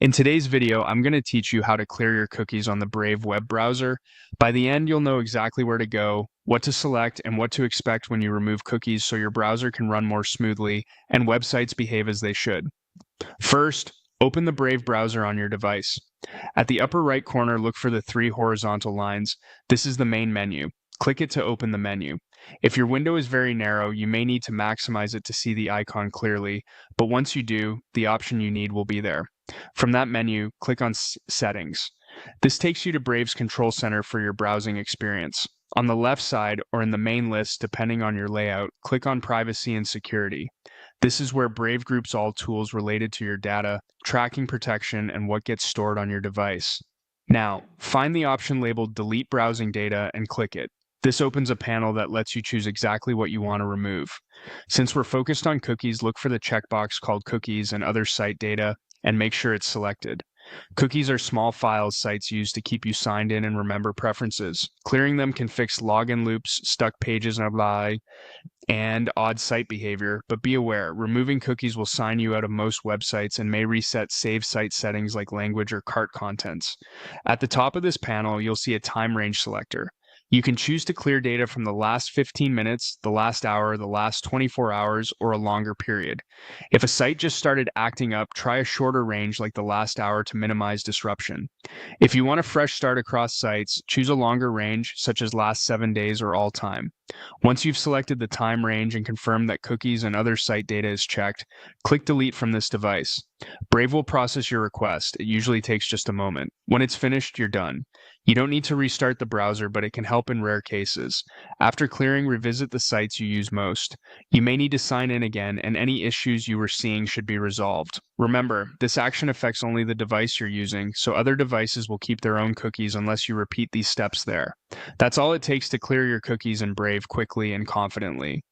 In today's video, I'm going to teach you how to clear your cookies on the Brave web browser. By the end, you'll know exactly where to go, what to select, and what to expect when you remove cookies so your browser can run more smoothly and websites behave as they should. First, open the Brave browser on your device. At the upper right corner, look for the three horizontal lines. This is the main menu. Click it to open the menu. If your window is very narrow, you may need to maximize it to see the icon clearly, but once you do, the option you need will be there. From that menu, click on Settings. This takes you to Brave's control center for your browsing experience. On the left side, or in the main list depending on your layout, click on Privacy and Security. This is where Brave groups all tools related to your data, tracking protection, and what gets stored on your device. Now, find the option labeled Delete Browsing Data and click it. This opens a panel that lets you choose exactly what you want to remove. Since we're focused on cookies, look for the checkbox called Cookies and Other Site Data and make sure it's selected. Cookies are small files sites use to keep you signed in and remember preferences. Clearing them can fix login loops, stuck pages and odd site behavior, but be aware, removing cookies will sign you out of most websites and may reset save site settings like language or cart contents. At the top of this panel, you'll see a time range selector. You can choose to clear data from the last 15 minutes, the last hour, the last 24 hours, or a longer period. If a site just started acting up, try a shorter range like the last hour to minimize disruption. If you want a fresh start across sites, choose a longer range, such as last 7 days or all time. Once you've selected the time range and confirmed that cookies and other site data is checked, click Delete from this device. Brave will process your request. It usually takes just a moment. When it's finished, you're done. You don't need to restart the browser, but it can help in rare cases. After clearing, revisit the sites you use most. You may need to sign in again, and any issues you were seeing should be resolved. Remember, this action affects only the device you're using, so other devices will keep their own cookies unless you repeat these steps there. That's all it takes to clear your cookies in Brave quickly and confidently.